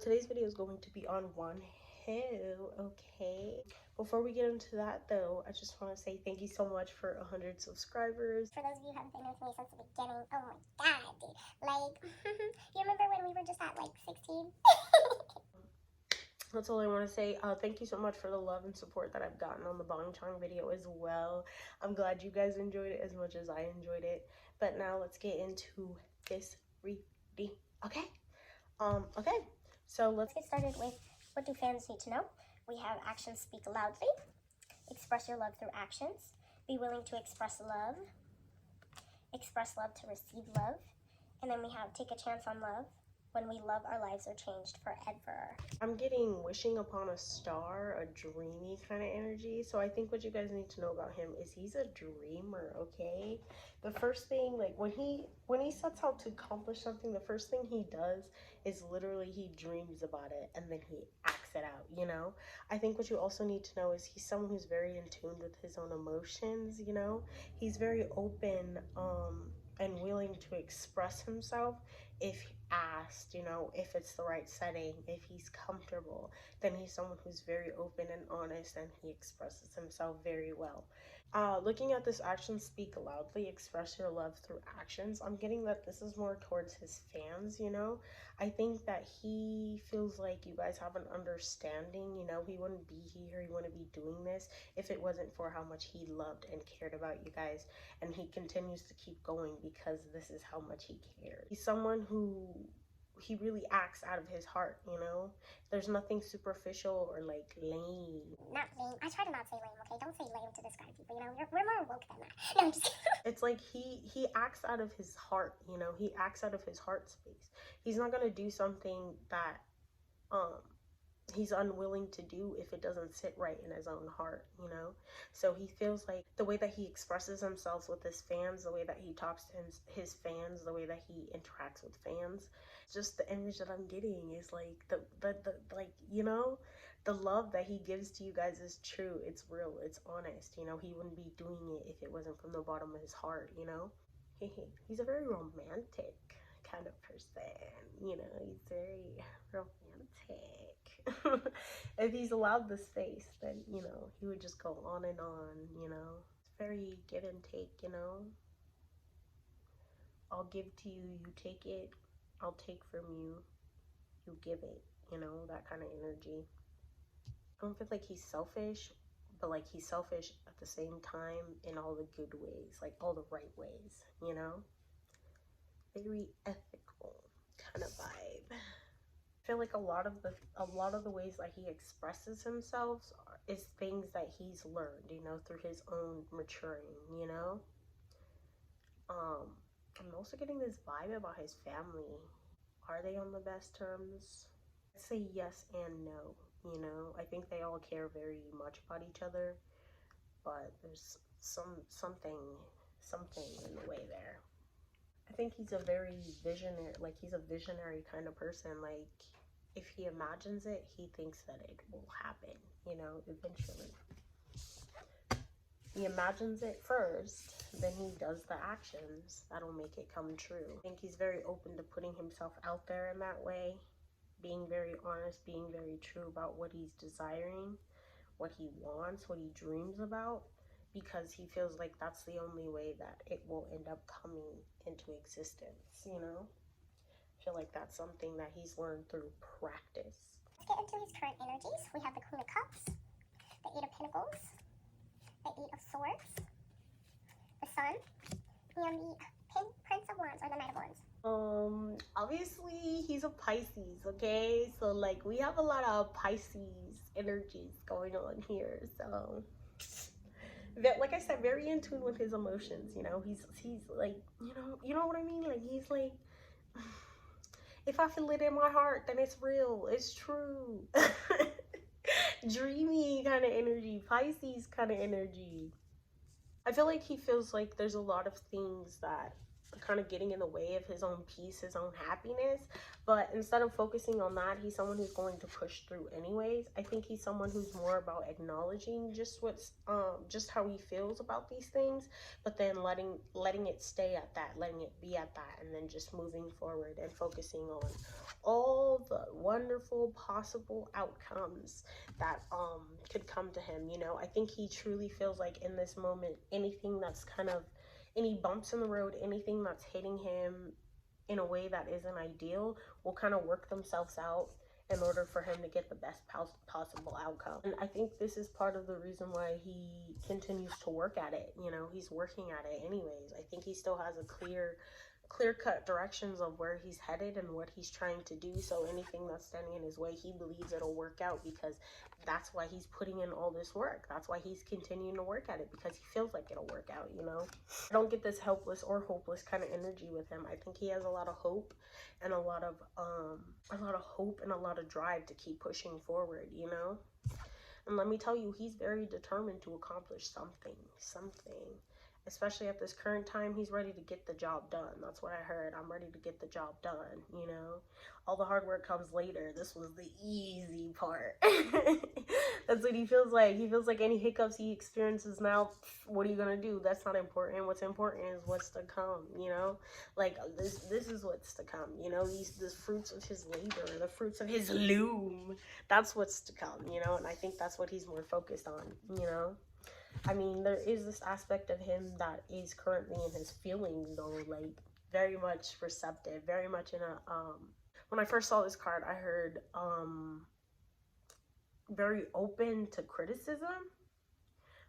today's video is going to be on Wonho, okay? Before we get into that though, I just want to say thank you so much for 100 subscribers. For those of you who haven't been with me since the beginning, oh my god, dude. Like, you remember when we were just at like 16? That's all I want to say. Thank you so much for the love and support that I've gotten on the Bangchang video as well. I'm glad you guys enjoyed it as much as I enjoyed it. But now let's get into this reading, okay? Okay, so let's get started with what do fans need to know. We have actions speak loudly, express your love through actions, be willing to express love to receive love, and then we have take a chance on love. When we love, our lives are changed forever. I'm getting wishing upon a star, a dreamy kind of energy. So I think what you guys need to know about him is he's a dreamer, okay? The first thing, like when he sets out to accomplish something, the first thing he does is literally he dreams about it and then he acts it out, you know? I think what you also need to know is he's someone who's very in tune with his own emotions, you know? He's very open and willing to express himself if asked, you know, if it's the right setting, if he's comfortable. Then he's someone who's very open and honest, and he expresses himself very well. Looking at this action speak loudly, express your love through actions, I'm getting that this is more towards his fans, you know. I think that he feels like you guys have an understanding, you know. He wouldn't be here, he wouldn't be doing this if it wasn't for how much he loved and cared about you guys, and he continues to keep going because this is how much he cares. He's someone who he really acts out of his heart, you know. There's nothing superficial or like lame. Not lame. I try to not say lame, okay? Don't say lame to describe people, you know. We're more woke than that. No, I'm just kidding. It's like he acts out of his heart, you know. He acts out of his heart space. He's not gonna do something that he's unwilling to do if it doesn't sit right in his own heart, you know. So he feels like the way that he expresses himself with his fans, the way that he talks to his fans, the way that he interacts with fans, just the image that I'm getting is like the like, you know, the love that he gives to you guys is true, it's real, it's honest, you know. He wouldn't be doing it if it wasn't from the bottom of his heart, you know. He's a very romantic kind of person, you know. He's very romantic. If he's allowed the space, then, you know, he would just go on and on, you know. It's very give and take, you know. I'll give to you, you take it. I'll take from you, you give it, you know, that kind of energy. I don't feel like he's selfish, but like he's selfish at the same time in all the good ways, like all the right ways, you know. Very ethical kind of vibe. I feel like a lot of the ways that he expresses himself is things that he's learned, you know, through his own maturing, you know. I'm also getting this vibe about his family. Are they on the best terms? I'd say yes and no, you know. I think they all care very much about each other, but there's something in the way there. I think he's a very visionary, like he's a visionary kind of person. Like if he imagines it, he thinks that it will happen, you know, eventually. He imagines it first, then he does the actions that'll make it come true. I think he's very open to putting himself out there in that way, being very honest, being very true about what he's desiring, what he wants, what he dreams about, because he feels like that's the only way that it will end up coming into existence, you know? I feel like that's something that he's learned through practice. Let's get into his current energies. We have the Queen of Cups, the Eight of Pentacles, the Eight of Swords, the Sun, and the Prince of Wands, or the Knight of Wands. Obviously he's a Pisces, okay? So like we have a lot of Pisces energies going on here, so like I said, very in tune with his emotions, you know. He's like, you know what I mean? Like he's like, if I feel it in my heart, then it's real, it's true. Dreamy kind of energy, Pisces kind of energy. I feel like he feels like there's a lot of things that kind of getting in the way of his own peace, his own happiness. But instead of focusing on that, he's someone who's going to push through anyways. I think he's someone who's more about acknowledging just how he feels about these things, but then letting it stay at that, letting it be at that, and then just moving forward and focusing on all the wonderful possible outcomes that could come to him. I think he truly feels like in this moment, anything that's kind of any bumps in the road, anything that's hitting him in a way that isn't ideal will kind of work themselves out in order for him to get the best possible outcome. And I think this is part of the reason why he continues to work at it. He's working at it anyways. I think he still has a clear-cut directions of where he's headed and what he's trying to do. So anything that's standing in his way, he believes it'll work out, because that's why he's putting in all this work. That's why he's continuing to work at it, because he feels like it'll work out. I don't get this helpless or hopeless kind of energy with him. I think he has a lot of hope and a lot of hope and a lot of drive to keep pushing forward. And let me tell you, he's very determined to accomplish something. Especially at this current time, he's ready to get the job done. That's what I heard. I'm ready to get the job done, All the hard work comes later. This was the easy part. That's what he feels like. He feels like any hiccups he experiences now, what are you going to do? That's not important. What's important is what's to come, Like, this is what's to come, the fruits of his labor, the fruits of his loom. That's what's to come, And I think that's what he's more focused on, I mean, there is this aspect of him that is currently in his feelings, though, like, very much receptive, very much in a, when I first saw this card, I heard, very open to criticism,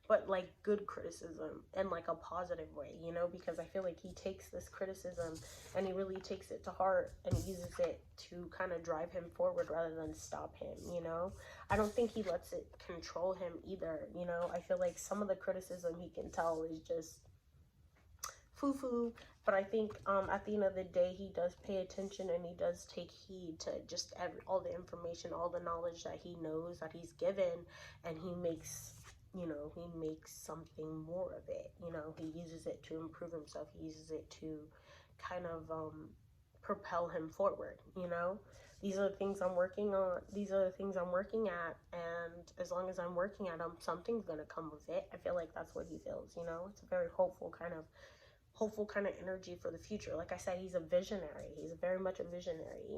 but, like, good criticism in, like, a positive way, because I feel like he takes this criticism and he really takes it to heart and uses it to kind of drive him forward rather than stop him, I don't think he lets it control him either, I feel like some of the criticism he can tell is just foo-foo, but I think at the end of the day, he does pay attention and he does take heed to just all the information, all the knowledge that he knows, that he's given, and he makes something more of it. He uses it to improve himself. He uses it to kind of propel him forward. These are the things I'm working on. These are the things I'm working at, and as long as I'm working at them, something's gonna come of it. I feel like that's what he feels. It's a very hopeful kind of energy for the future. Like I said, he's a visionary. He's very much a visionary.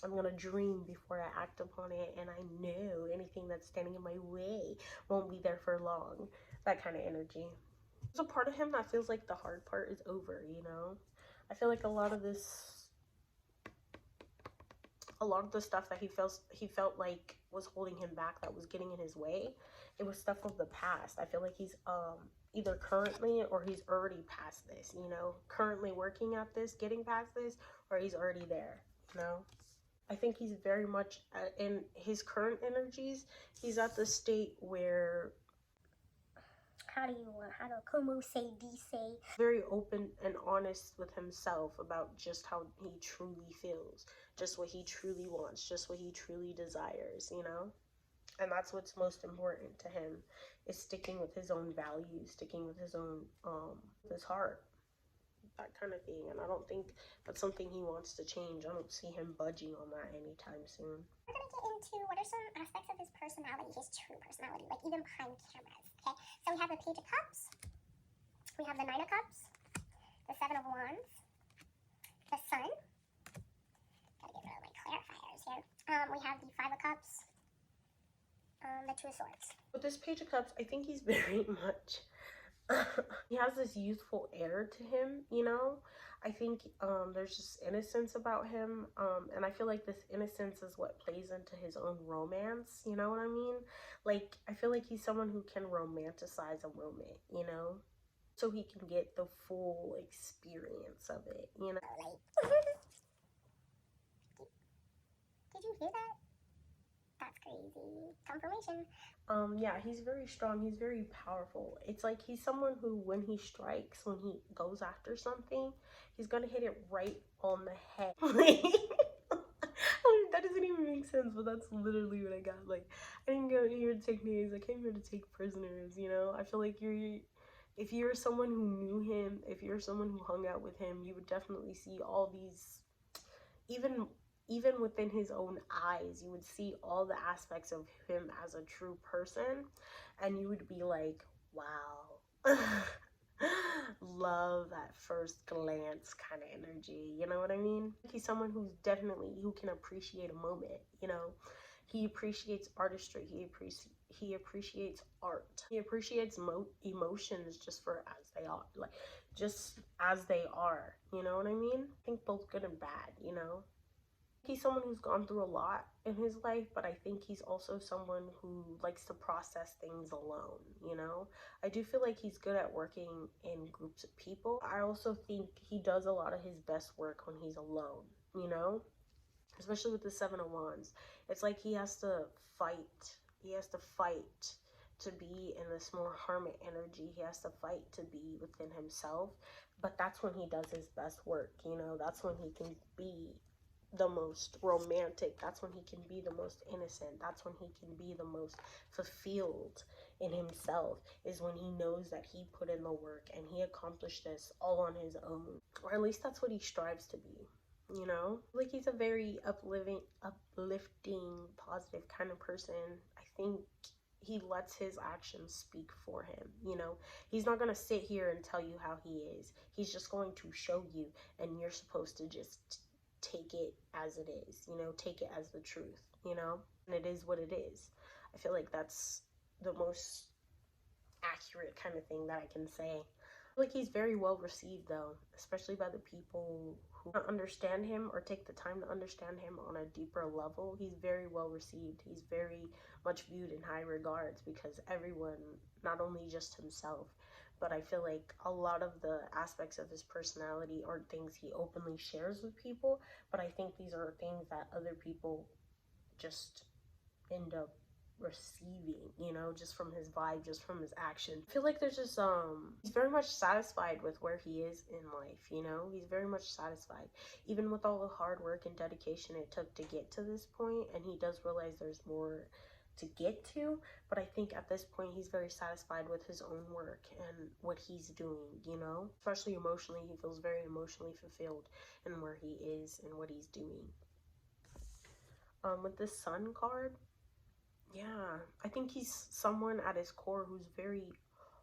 I'm gonna dream before I act upon it, and I know anything that's standing in my way won't be there for long. That kind of energy. There's a part of him that feels like the hard part is over, I feel like a lot of the stuff that he felt like was holding him back, that was getting in his way, it was stuff of the past. I feel like he's either currently or he's already past this, currently working at this, getting past this, or he's already there, I think he's very much in his current energies. He's at the state where, como se dice, very open and honest with himself about just how he truly feels, just what he truly wants, just what he truly desires, And that's what's most important to him, is sticking with his own values, sticking with his own, his heart. That kind of thing, and I don't think that's something he wants to change. I don't see him budging on that anytime soon. We're going to get into what are some aspects of his personality, his true personality, like even behind cameras, okay? So we have the Page of Cups, we have the Nine of Cups, the Seven of Wands, the Sun, gotta get rid of my clarifiers here, we have the Five of Cups, the Two of Swords. With this Page of Cups, I think he's very much he has this youthful air to him, I think there's just innocence about him, and I feel like this innocence is what plays into his own romance, you know what I mean? Like, I feel like he's someone who can romanticize a moment, so he can get the full experience of it, Did you hear that? That's crazy. Confirmation. Yeah, he's very strong. He's very powerful. It's like he's someone who, when he strikes, when he goes after something, he's gonna hit it right on the head. That doesn't even make sense, but that's literally what I got. Like, I didn't go here to take names. I came here to take prisoners, I feel like If you're someone who knew him, if you're someone who hung out with him, you would definitely see all these, even within his own eyes, you would see all the aspects of him as a true person, and you would be like, wow. Love at first glance kind of energy, you know what I mean? He's someone who can appreciate a moment, you know? He appreciates artistry. He appreciates art. He appreciates emotions just for as they are, like just as they are. You know what I mean? I think both good and bad. You know, he's someone who's gone through a lot in his life, but I think he's also someone who likes to process things alone. You know, I do feel like he's good at working in groups of people. I also think he does a lot of his best work when he's alone. You know, especially with the Seven of Wands. It's like he has to fight. He has to fight to be in this more hermit energy. He has to fight to be within himself. But that's when he does his best work, you know. That's when he can be the most romantic. That's when he can be the most innocent. That's when he can be the most fulfilled in himself, is when he knows that he put in the work and he accomplished this all on his own. Or at least that's what he strives to be. You know, like he's a very uplifting, positive kind of person. I think he lets his actions speak for him. You know, he's not going to sit here and tell you how he is. He's just going to show you, and you're supposed to just take it as it is, you know, take it as the truth, you know, and it is what it is. I feel like that's the most accurate kind of thing that I can say. Like he's very well received though, especially by the people who understand him or take the time to understand him on a deeper level. He's very well received. He's very much viewed in high regards because everyone, not only just himself, but I feel like a lot of the aspects of his personality aren't things he openly shares with people, but I think these are things that other people just end up receiving, you know, just from his vibe, just from his action. I feel like there's just he's very much satisfied with where he is in life, you know. He's very much satisfied, even with all the hard work and dedication it took to get to this point, and he does realize there's more to get to, but I think at this point he's very satisfied with his own work and what he's doing, you know. Especially emotionally, he feels very emotionally fulfilled in where he is and what he's doing. With this Sun card, yeah, I think he's someone at his core who's very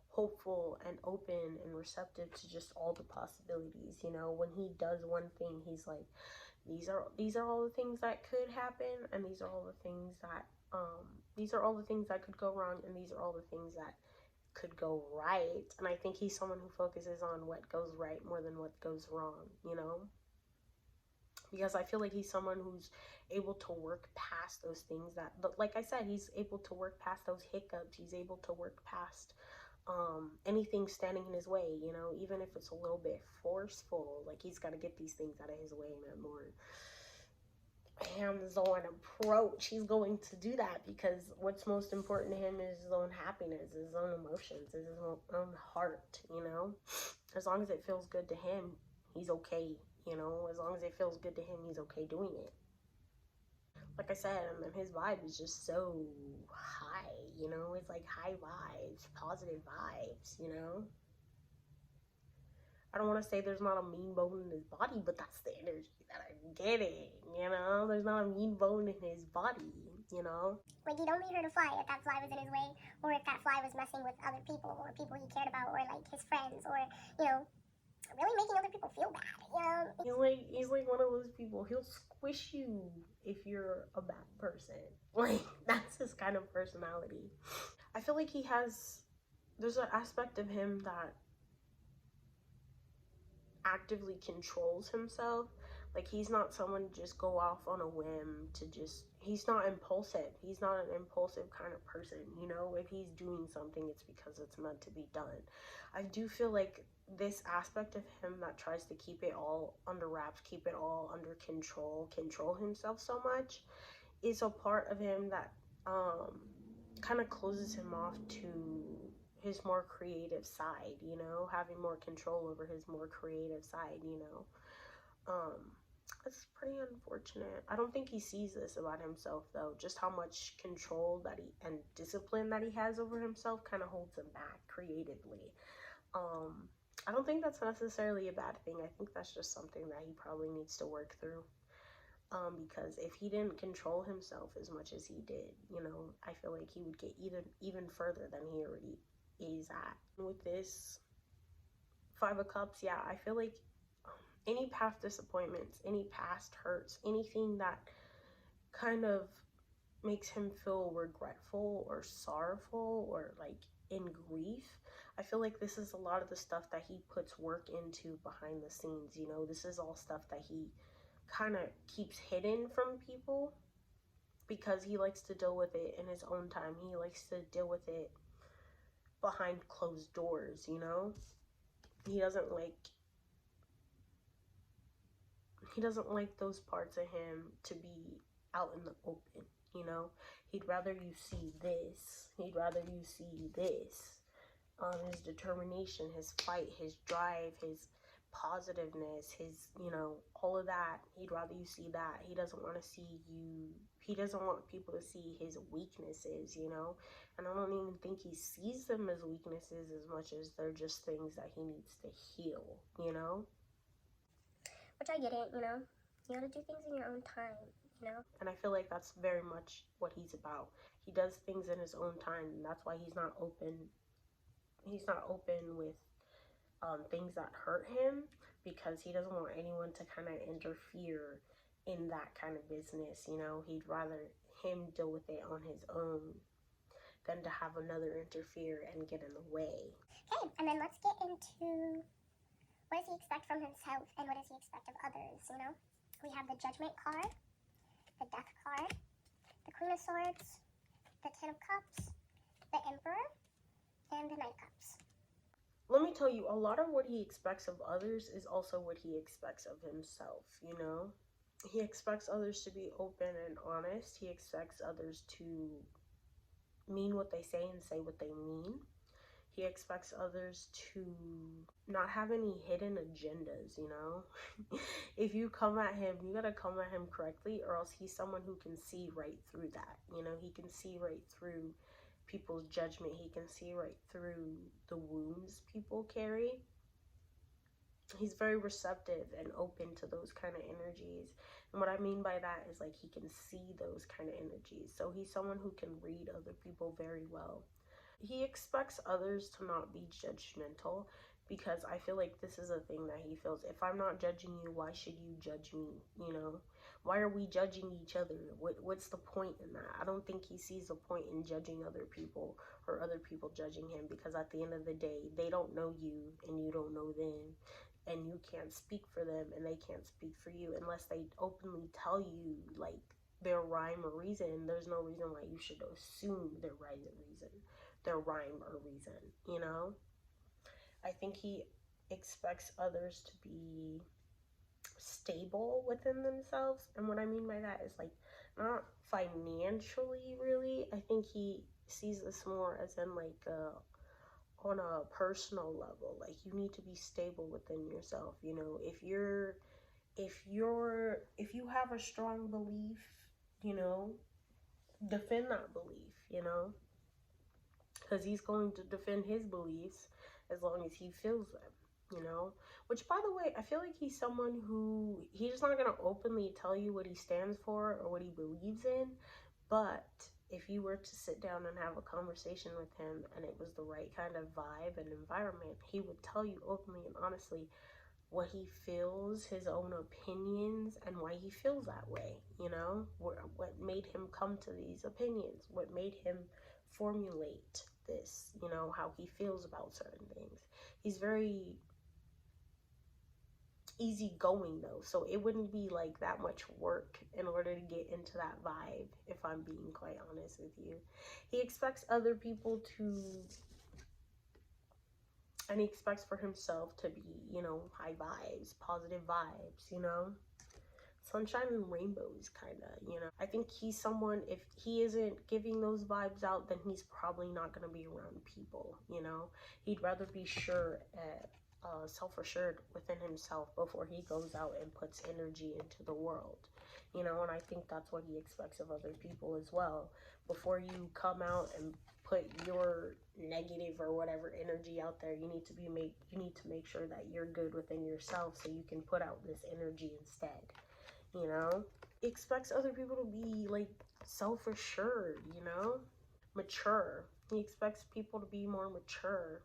hopeful and open and receptive to just all the possibilities. You know, when he does one thing, he's like, these are all the things that could happen, and these are all the things that these are all the things that could go wrong, and these are all the things that could go right. And I think he's someone who focuses on what goes right more than what goes wrong, you know? Because I feel like he's someone who's able to work past those things that, but like I said, he's able to work past those hiccups. He's able to work past anything standing in his way, you know, even if it's a little bit forceful. Like he's got to get these things out of his way in a more hands-on approach. He's going to do that because what's most important to him is his own happiness, his own emotions, his own heart, you know. As long as it feels good to him, he's okay. You know, as long as it feels good to him, he's okay doing it. Like I said, his vibe is just so high, you know? It's like high vibes, positive vibes, you know? I don't want to say there's not a mean bone in his body, but that's the energy that I'm getting, you know? There's not a mean bone in his body, you know? Like, he don't need her to fly if that fly was in his way, or if that fly was messing with other people, or people he cared about, or, like, his friends, or, you know, really making other people feel bad, you know? He's like one of those people. He'll squish you if you're a bad person. Like, that's his kind of personality. I feel like there's an aspect of him that actively controls himself. Like he's not someone to just go off on a whim he's not impulsive. He's not an impulsive kind of person, you know. If he's doing something, it's because it's meant to be done. I do feel like this aspect of him that tries to keep it all under wraps, keep it all under control himself so much, is a part of him that kind of closes him off to his more creative side, you know, having more control over his more creative side, you know. It's pretty unfortunate. I don't think he sees this about himself though, just how much control and discipline that he has over himself kind of holds him back creatively. I don't think that's necessarily a bad thing. I think that's just something that he probably needs to work through. Because if he didn't control himself as much as he did, you know, I feel like he would get even further than he already is at. With this Five of Cups, yeah, I feel like any past disappointments, any past hurts, anything that kind of makes him feel regretful or sorrowful or like in grief, I feel like this is a lot of the stuff that he puts work into behind the scenes. You know, this is all stuff that he kind of keeps hidden from people because he likes to deal with it in his own time. He likes to deal with it behind closed doors, you know? He doesn't like those parts of him to be out in the open, you know? He'd rather you see this. He'd rather you see this. His determination, his fight, his drive, his positiveness, his, you know, all of that. He'd rather you see that. He doesn't want to see you. He doesn't want people to see his weaknesses, you know? And I don't even think he sees them as weaknesses as much as they're just things that he needs to heal, you know? Which I get it, you know. You gotta do things in your own time, you know. And I feel like that's very much what he's about. He does things in his own time, and that's why he's not open. He's not open with things that hurt him, because he doesn't want anyone to kind of interfere in that kind of business. You know, he'd rather him deal with it on his own than to have another interfere and get in the way. Okay, and then let's get into what does he expect from himself and what does he expect of others, you know? We have the Judgment card, the Death card, the Queen of Swords, the Ten of Cups, the Emperor, and the Knight of Cups. Let me tell you, a lot of what he expects of others is also what he expects of himself, you know? He expects others to be open and honest. He expects others to mean what they say and say what they mean. He expects others to not have any hidden agendas, you know? If you come at him, you gotta come at him correctly, or else he's someone who can see right through that. You know, he can see right through people's judgment. He can see right through the wounds people carry. He's very receptive and open to those kind of energies. And what I mean by that is, like, he can see those kind of energies. So he's someone who can read other people very well. He expects others to not be judgmental, because I feel like this is a thing that he feels, if I'm not judging you, why should you judge me, you know? Why are we judging each other? What's the point in that? I don't think he sees a point in judging other people or other people judging him, because at the end of the day, they don't know you and you don't know them. And you can't speak for them and they can't speak for you unless they openly tell you, like, their rhyme or reason. There's no reason why you should assume their rhyme or reason, you know? I think he expects others to be stable within themselves. And what I mean by that is, like, not financially, really. I think he sees this more as in, like, on a personal level. Like, you need to be stable within yourself, you know? If you have a strong belief, you know, defend that belief, you know? Because he's going to defend his beliefs as long as he feels them, you know? Which, by the way, I feel like he's someone who, he's not going to openly tell you what he stands for or what he believes in, but if you were to sit down and have a conversation with him and it was the right kind of vibe and environment, he would tell you openly and honestly what he feels, his own opinions, and why he feels that way, you know? What made him come to these opinions, what made him formulate this, you know, how he feels about certain things. He's very easygoing, though, so it wouldn't be like that much work in order to get into that vibe, if I'm being quite honest with you. He expects other people to, and he expects for himself to be, you know, high vibes, positive vibes, you know? Sunshine and rainbows, kind of, you know? I think he's someone, if he isn't giving those vibes out, then he's probably not going to be around people, you know? He'd rather be self-assured within himself before he goes out and puts energy into the world, you know? And I think that's what he expects of other people as well. Before you come out and put your negative or whatever energy out there. You need to make sure that you're good within yourself so you can put out this energy instead, you know? He expects other people to be like self-assured, you know? Mature. He expects people to be more mature.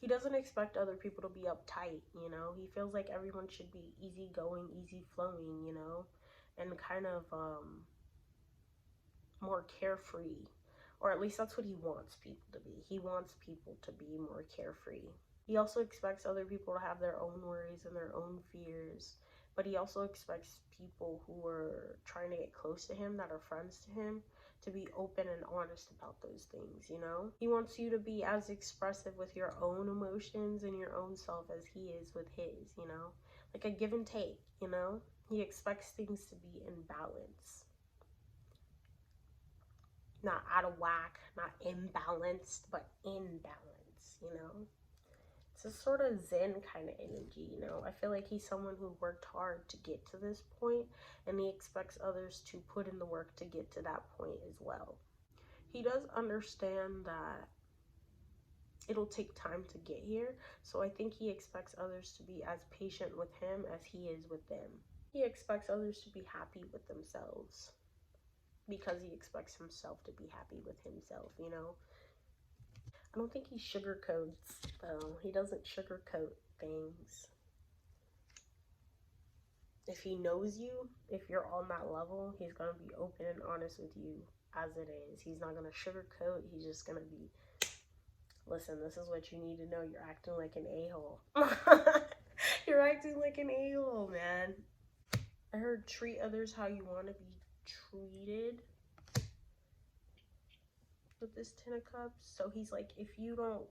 He doesn't expect other people to be uptight, you know? He feels like everyone should be easygoing, easy-flowing, you know? And kind of more carefree. Or at least that's what he wants people to be. He wants people to be more carefree. He also expects other people to have their own worries and their own fears. But he also expects people who are trying to get close to him, that are friends to him, to be open and honest about those things, you know? He wants you to be as expressive with your own emotions and your own self as he is with his, you know? Like a give and take, you know? He expects things to be in balance. Not out of whack, not imbalanced, but in balance, you know? It's a sort of zen kind of energy, you know? I feel like he's someone who worked hard to get to this point, and he expects others to put in the work to get to that point as well. He does understand that it'll take time to get here, so I think he expects others to be as patient with him as he is with them. He expects others to be happy with themselves because he expects himself to be happy with himself, you know? I don't think he sugarcoats, though. He doesn't sugarcoat things. If he knows you, if you're on that level, he's going to be open and honest with you as it is. He's not going to sugarcoat. He's just going to be, listen, this is what you need to know. You're acting like an a-hole. You're acting like an a-hole, man. I heard treat others how you want to be treated with this 10 of Cups. So he's like, if you don't,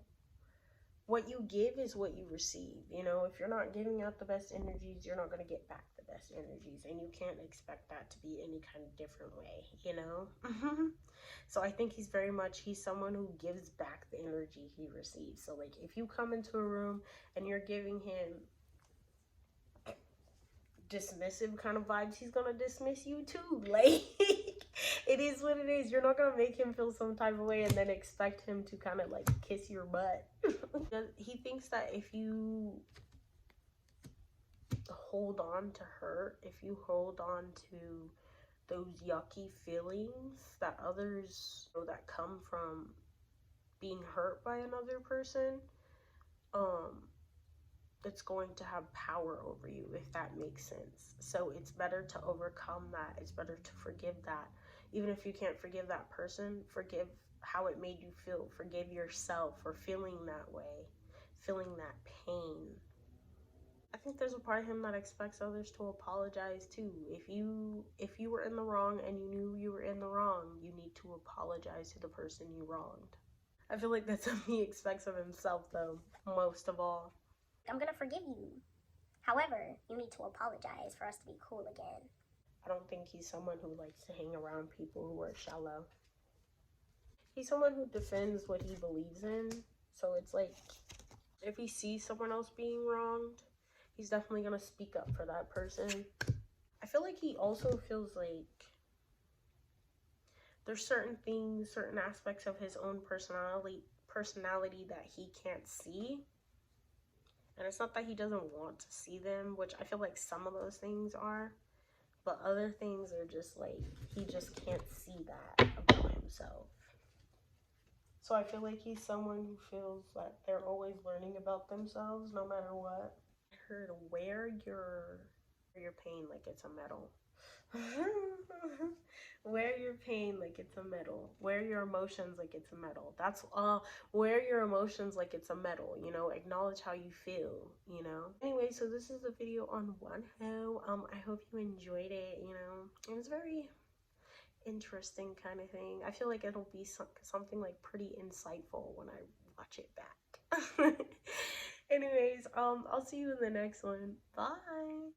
what you give is what you receive, you know? If you're not giving out the best energies, you're not going to get back the best energies, and you can't expect that to be any kind of different way, you know? So I think he's someone who gives back the energy he receives. So like if you come into a room and you're giving him dismissive kind of vibes, he's gonna dismiss you too. Like it is what it is. You're not gonna make him feel some type of way and then expect him to kind of like kiss your butt. He thinks that if you hold on to hurt, if you hold on to those yucky feelings that others, that come from being hurt by another person, it's going to have power over you, if that makes sense. So it's better to overcome that. It's better to forgive that. Even if you can't forgive that person, forgive how it made you feel. Forgive yourself for feeling that way, feeling that pain. I think there's a part of him that expects others to apologize too. If you were in the wrong and you knew you were in the wrong, you need to apologize to the person you wronged. I feel like that's what he expects of himself, though, most of all. I'm gonna forgive you. However, you need to apologize for us to be cool again. I don't think he's someone who likes to hang around people who are shallow. He's someone who defends what he believes in. So it's like, if he sees someone else being wronged, he's definitely gonna speak up for that person. I feel like he also feels like there's certain things, certain aspects of his own personality that he can't see. And it's not that he doesn't want to see them, which I feel like some of those things are, but other things are just like, he just can't see that about himself. So I feel like he's someone who feels that they're always learning about themselves no matter what. I heard, wear your pain like it's a medal. Wear your pain like it's a medal. Wear your emotions like it's a medal. That's wear your emotions like it's a medal, you know? Acknowledge how you feel, you know? Anyway, so this is the video on Wonho. I hope you enjoyed it, you know? It was very interesting kind of thing. I feel like it'll be something like pretty insightful when I watch it back. Anyways, I'll see you in the next one. Bye.